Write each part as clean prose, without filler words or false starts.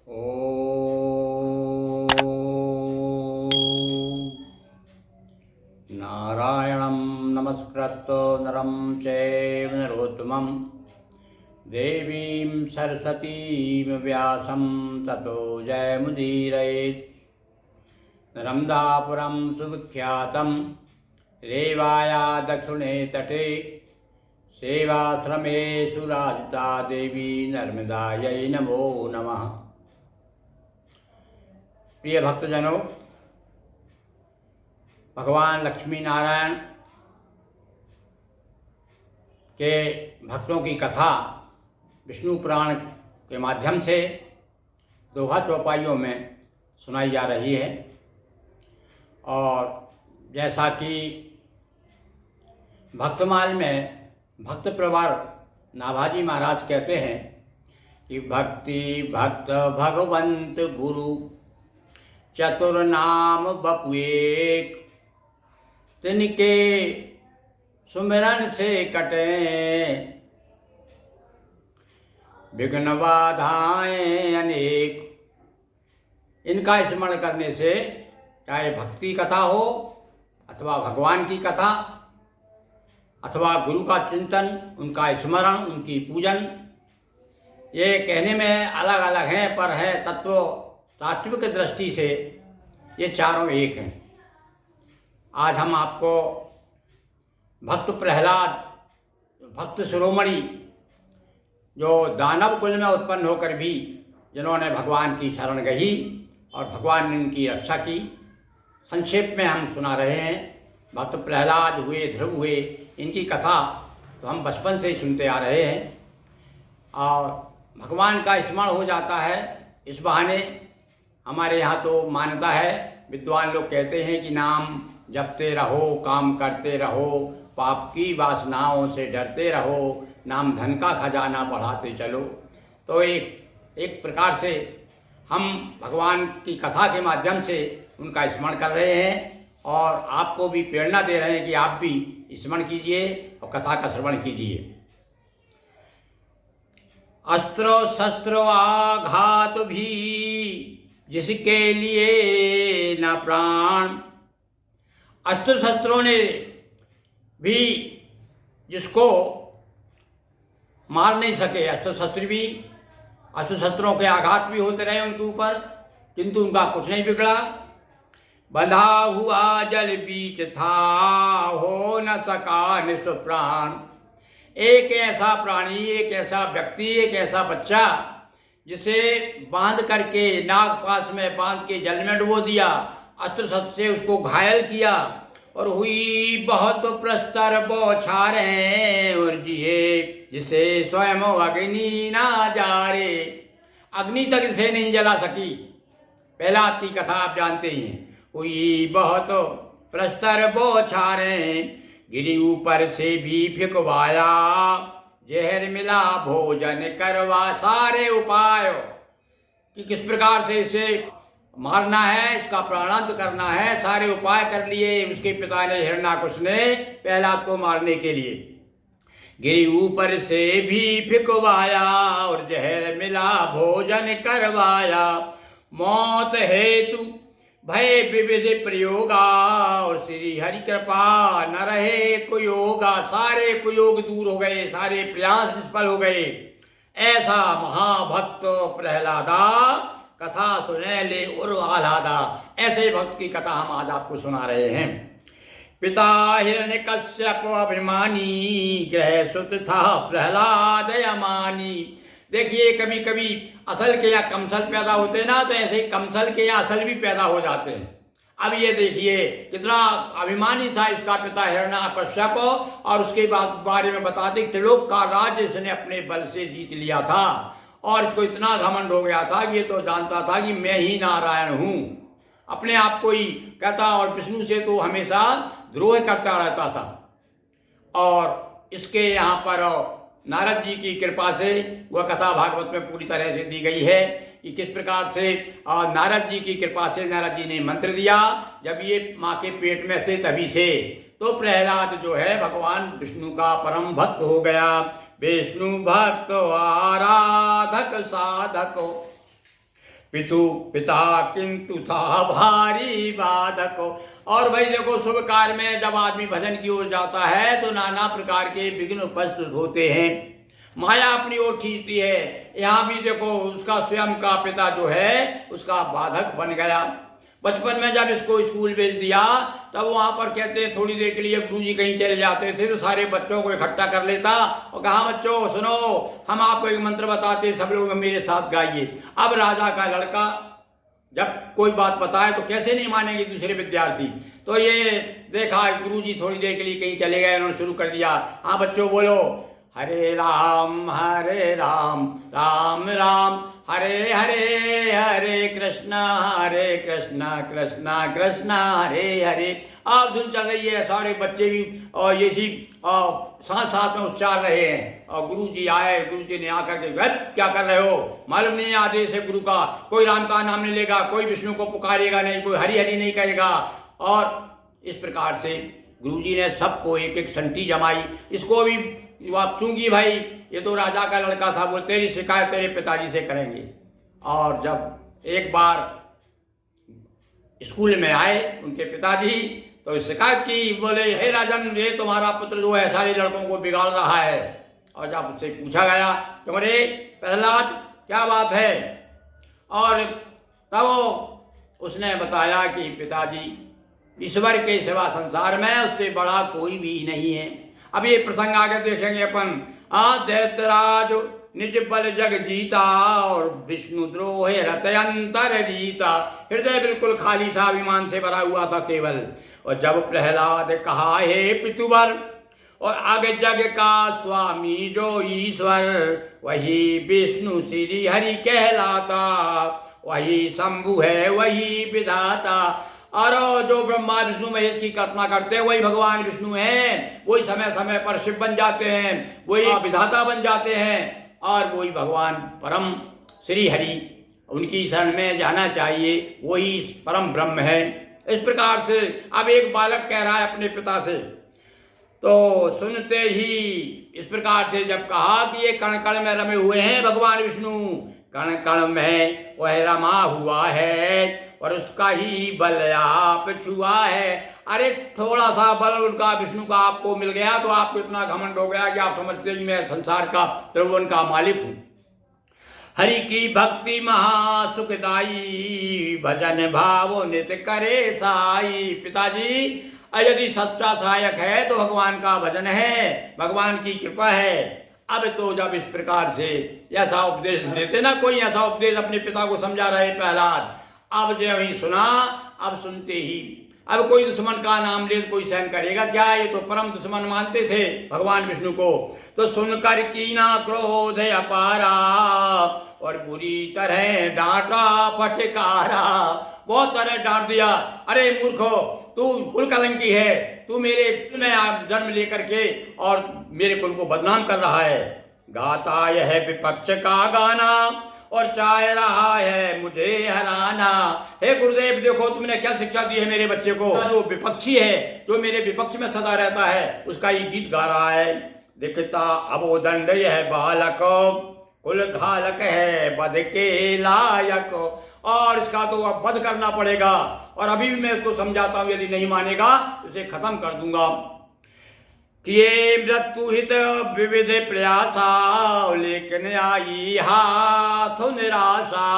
ॐ नारायणं नमस्कृत्य नरं चैव नरोत्तमं देवीं सरस्वतीं व्यासं ततो जयमुदीरयेत्। नर्मदापुरं सुविख्यातं रेवाया दक्षिणे तटे सेवाश्रमे सुराजिता देवी नर्मदायै नमो नमः। प्रिय भक्तजनों, भगवान लक्ष्मी नारायण के भक्तों की कथा विष्णु पुराण के माध्यम से दोहा चौपाइयों में सुनाई जा रही है। और जैसा कि भक्तमाल में भक्त प्रवर नाभाजी महाराज कहते हैं कि भक्ति भक्त भगवंत गुरु चतुर नाम बपु एक, तिनके सुमिरन से कटे विघ्न बाधाएं अनेक। इनका स्मरण करने से चाहे भक्ति कथा हो अथवा भगवान की कथा अथवा गुरु का चिंतन, उनका स्मरण, उनकी पूजन, ये कहने में अलग अलग हैं पर है तत्व तात्विक दृष्टि से ये चारों एक हैं। आज हम आपको भक्त प्रहलाद, भक्त शिरोमणि, जो दानव कुल में उत्पन्न होकर भी जिन्होंने भगवान की शरण गही और भगवान ने उनकी रक्षा की, संक्षेप में हम सुना रहे हैं। भक्त प्रहलाद हुए, ध्रुव हुए, इनकी कथा तो हम बचपन से ही सुनते आ रहे हैं और भगवान का स्मरण हो जाता है। इस बहाने हमारे यहाँ तो मान्यता है, विद्वान लोग कहते हैं कि नाम जपते रहो, काम करते रहो, पाप की वासनाओं से डरते रहो, नाम धन का खजाना बढ़ाते चलो। तो एक प्रकार से हम भगवान की कथा के माध्यम से उनका स्मरण कर रहे हैं और आपको भी प्रेरणा दे रहे हैं कि आप भी स्मरण कीजिए और कथा का श्रवण कीजिए। अस्त्र शस्त्र आघात भी जिसके लिए न प्राण। अस्त्र शस्त्रों ने भी जिसको मार नहीं सके, अस्त्र शस्त्रों के आघात भी होते रहे उनके ऊपर, किंतु उनका कुछ नहीं बिगड़ा। बंधा हुआ जल बीच था, हो न सका निस्व प्राण। एक ऐसा प्राणी, एक ऐसा व्यक्ति, एक ऐसा बच्चा जिसे बांध करके नाग पास में बांध के जल में डुबो दिया, अस्त्र शस्त्र से उसको घायल किया और हुई बहुत प्रस्तर बौछारें और जिए जिसे स्वयं अग्नि ना जारे। अग्नि तक इसे नहीं जला सकी। प्रहलाद की कथा आप जानते ही हैं। हुई बहुत प्रस्तर बौछारें, गिरी ऊपर से भी फिकवाया, जहर मिला भोजन करवा। सारे उपाय कि किस प्रकार से इसे मारना है, इसका प्राणांत करना है, सारे उपाय कर लिए उसके पिता ने, हिरण्याकुश ने, प्रहलाद को मारने के लिए। गिरी ऊपर से भी फिकवाया और जहर मिला भोजन करवाया। मौत हेतु भय विविध प्रयोगा और श्री हरि कृपा न रहे कुयोगा। सारे कुयोग दूर हो गए, सारे प्रयास निष्फल हो गए। ऐसा महाभक्त प्रहलादा, कथा सुने ले उर आह्लादा। ऐसे भक्त की कथा हम आज आपको सुना रहे हैं। पिता हिरण्यकश्यप अभिमानी, ग्रह सुत था प्रहलाद अमानी। देखिए, कभी कभी असल के या कमसल पैदा होते ना, तो ऐसे ही कमसल के या असल भी पैदा हो जाते हैं। अब ये देखिए कितना अभिमानी था इसका पिता हिरण्यकश्यप, और उसके बारे में बताते त्रिलोक का राज्य इसने अपने बल से जीत लिया था और इसको इतना घमंड हो गया था कि ये तो जानता था कि मैं ही नारायण हूँ। अपने आप को ही कहता और विष्णु से तो हमेशा द्रोह करता रहता था। और इसके यहाँ पर नारद जी की कृपा से वह कथा भागवत में पूरी तरह से दी गई है कि किस प्रकार से नारद जी की कृपा से नारद जी ने मंत्र दिया जब ये माँ के पेट में थे तभी से। तो प्रहलाद जो है भगवान विष्णु का परम भक्त हो गया। विष्णु भक्त आराधक साधक पितु पिता किंतु था भारी बाधक। और भाई देखो, शुभ कार्य में जब आदमी भजन की ओर जाता है तो नाना प्रकार के विघ्न उपस्थित होते हैं, माया अपनी ओर खींचती है। यहाँ भी देखो, उसका स्वयं का पिता जो है उसका बाधक बन गया। बचपन में जब इसको स्कूल भेज दिया तब वहां पर कहते थोड़ी देर के लिए गुरुजी कहीं चले जाते थे तो सारे बच्चों को इकट्ठा कर लेता और कहा, बच्चों सुनो, हम आपको एक मंत्र बताते, सब लोग मेरे साथ गाइए। अब राजा का लड़का जब कोई बात बताए तो कैसे नहीं मानेंगे दूसरे विद्यार्थी। तो ये देखा गुरुजी थोड़ी देर के लिए कहीं चले गए, उन्होंने शुरू कर दिया, हाँ बच्चों बोलो, हरे राम राम राम हरे हरे, हरे कृष्णा कृष्णा कृष्णा हरे हरे। अब धुन चल रही है, सारे बच्चे भी और ये सी साथ साथ में उच्चार रहे हैं। और गुरु जी आए, गुरु जी ने आकर के, क्या कर रहे हो, मालूम नहीं आदेश है गुरु का, कोई राम का नाम नहीं लेगा, कोई विष्णु को पुकारेगा नहीं, कोई हरि हरि नहीं कहेगा। और इस प्रकार से गुरु जी ने सबको एक एक संटी जमाई। इसको भी आप चूंकि भाई ये तो राजा का लड़का था, वो तेरी शिकायत तेरे पिताजी से करेंगे। और जब एक बार स्कूल में आए उनके पिताजी तो शिकायत की, बोले, हे राजन, ये तुम्हारा पुत्र जो है सारे लड़कों को बिगाड़ रहा है। और जब उससे पूछा गया, तुम्हारे प्रहलाद क्या बात है, और तब उसने बताया कि पिताजी, ईश्वर के सिवा संसार में उससे बड़ा कोई भी नहीं है। अब ये प्रसंग आगे देखेंगे अपन। दैत्यराज निज बल जग जीता और विष्णु द्रोह रतयंतर जीता। हृदय बिल्कुल खाली था, अभिमान से भरा हुआ था केवल। और जब प्रहलाद कहा, हे पितुवर, और आगे जग का स्वामी जो ईश्वर, वही विष्णु श्री हरि कहलाता, वही शंभु है वही विधाता। और जो ब्रह्मा विष्णु महेश की कल्पना करते हैं वही भगवान विष्णु हैं, वही समय समय पर शिव बन जाते हैं, वही विधाता बन जाते हैं, और वही भगवान परम श्री हरि, उनकी शरण में जाना चाहिए, वही परम ब्रह्म है। इस प्रकार से अब एक बालक कह रहा है अपने पिता से, तो सुनते ही इस प्रकार से जब कहा कि ये कण कण में रमे हुए हैं भगवान विष्णु, कण कण में वह रमा हुआ है और उसका ही बल आप छुआ है। अरे थोड़ा सा बल उनका विष्णु का आपको मिल गया तो आपको इतना घमंड हो गया कि आप समझते हैं मैं संसार का त्रिभुवन का मालिक हूं। हरि की भक्ति महा सुखदाई, भजन भाव नित्य करे साई। पिताजी, यदि सच्चा सहायक है तो भगवान का भजन है, भगवान की कृपा है। अब तो जब इस प्रकार से ऐसा उपदेश देते ना, कोई ऐसा उपदेश अपने पिता को समझा रहे प्रहलाद, अब जो ही सुना, अब सुनते ही अब कोई दुश्मन का नाम ले कोई सहन करेगा क्या, ये तो परम दुश्मन मानते थे भगवान विष्णु को। तो सुनकर कीना क्रोध अपारा और बुरी तरह डांटा फटकारा, बहुत तरह डांट दिया। अरे मूर्खो, तू कुल कलंकी है, तू मेरे कुल में जन्म लेकर के और मेरे कुल को बदनाम कर रहा है। गाता यह विपक्ष का गाना और चाह रहा है मुझे हराना। हे गुरुदेव, देखो तुमने क्या शिक्षा दी है मेरे बच्चे को, जो विपक्षी है, जो मेरे विपक्ष में सदा रहता है, उसका ये गीत गा रहा है। दिखता अबोदंड यह बालक, कुल घालक है बध के लायक, और इसका तो अब वध करना पड़ेगा। और अभी भी मैं इसको समझाता हूं, यदि नहीं मानेगा तो इसे खत्म कर दूंगा। किए मृत्यु हित विविध प्रयासा, लेकिन आई हाथ निराशा।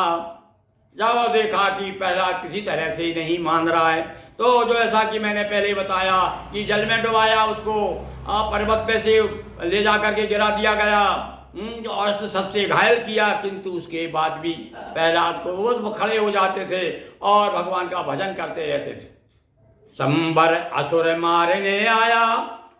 जब देखा कि पहला किसी तरह से नहीं मान रहा है, तो जो ऐसा कि मैंने पहले बताया कि जल में डुबाया उसको, पर्वत पे से ले जाकर के गिरा दिया गया और सबसे घायल किया, किंतु उसके बाद भी प्रहलाद को वो खड़े हो जाते थे और भगवान का भजन करते रहते थे। संबर असुर मारने आया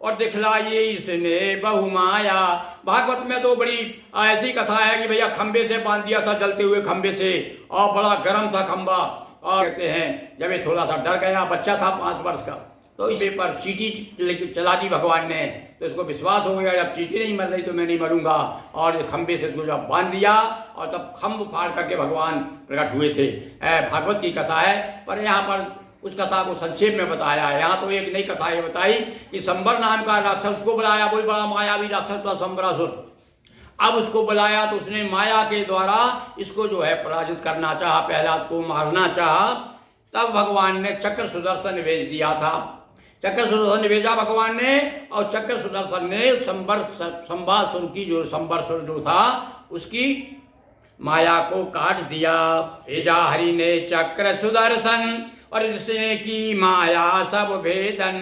और दिखलाइए इसने बहुमाया। भागवत में तो बड़ी ऐसी कथा है कि भैया खंबे से बांध दिया था, जलते हुए खंबे से, और बड़ा गर्म था खंबा। और कहते हैं जब ये थोड़ा सा डर गया, बच्चा था 5 वर्ष का, तो इस पर चीटी चला दी भगवान ने, तो इसको विश्वास हो गया जब चीटी नहीं मर रही तो मैं नहीं मरूंगा, और खंबे से इसको जब बांध दिया और तब खंभ फाड़ करके भगवान प्रकट हुए थे। भागवत की कथा है, पर यहाँ पर उस कथा को संक्षेप में बताया है। यहाँ तो एक नई कथा ये बताई कि संबर नाम का राक्षस को बुलाया, वही बड़ा मायावी राक्षस था संबरासुर। अब उसको बुलाया तो उसने माया के द्वारा इसको जो है पराजित करना चाहा, प्रहलाद को मारना चाहा। तब भगवान ने चक्र सुदर्शन भेज दिया था। चक्र सुदर्शन भेजा भगवान ने, और चक्र सुदर्शन ने संबासुर की जो संबरसुर जो था उसकी माया को काट दिया। भेजा हरि ने चक्र सुदर्शन, और जिसने की माया सब भेदन,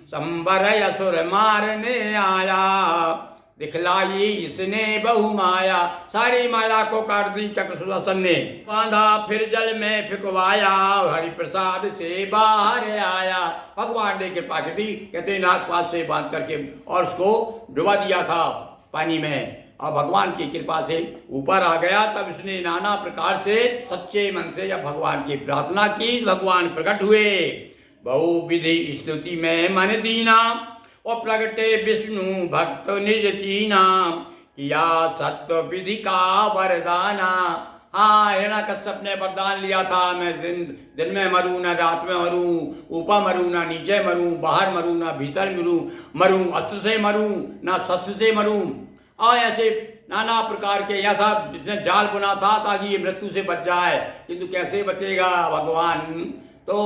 संबर असुर मारने आया। दिखलाई इसने बहु माया, सारी माया को काट दी चक्र सुदर्शन ने। बांधा फिर जल में फिकवाया, हरि प्रसाद से बाहर आया। भगवान ने कृपा की थी, कहते नागपात से बांध करके और उसको डुबा दिया था पानी में, और भगवान की कृपा से ऊपर आ गया। तब इसने नाना प्रकार से सच्चे मन से जब भगवान की प्रार्थना की, भगवान प्रकट हुए। बहुविधि स्तुति में मन दीना, और प्रगटे विष्णु भक्त निज चीना। किया सत्व विधि का वरदाना। हाँ, हिरण्यकश्यप ने वरदान लिया था, मैं दिन में मरूं न रात में मरूं, ऊपर मरूं ना नीचे मरूं, बाहर मरूं ना भीतर मरूं, अस्त्र से मरूं ना शस्त्र से मरूं। और ऐसे नाना प्रकार के, ऐसा इसने जाल बुना था ताकि ये मृत्यु से बच जाए, किंतु कैसे बचेगा भगवान, तो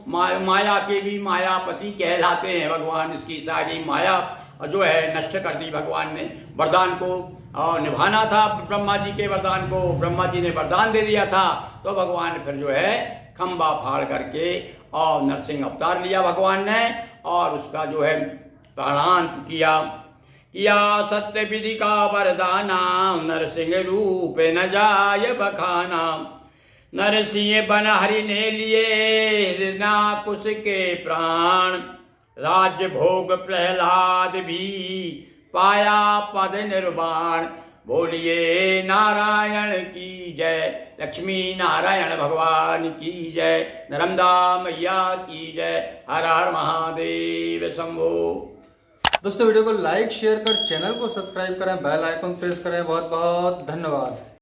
माया के भी मायापति कहलाते हैं भगवान। इसकी सारी माया जो है नष्ट कर दी भगवान ने। वरदान को निभाना था, ब्रह्मा जी के वरदान को ब्रह्मा जी ने वरदान दे दिया था, तो भगवान ने फिर जो है खंबा फाड़ करके और नरसिंह अवतार लिया भगवान ने, और उसका जो है प्राणांत किया। सत्य विधि का वरदाना, नरसिंह रूप न जाय बखाना। नरसिंह बन हरि ने लिए, हिरण्याकुश के प्राण। राज्य भोग प्रहलाद भी, पाया पद निर्वाण। बोलिए नारायण की जय, लक्ष्मी नारायण भगवान की जय, नर्मदा मैया की जय, हर हर महादेव शंभो। दोस्तों वीडियो को लाइक शेयर कर चैनल को सब्सक्राइब करें, बेल आइकन प्रेस करें। बहुत बहुत धन्यवाद।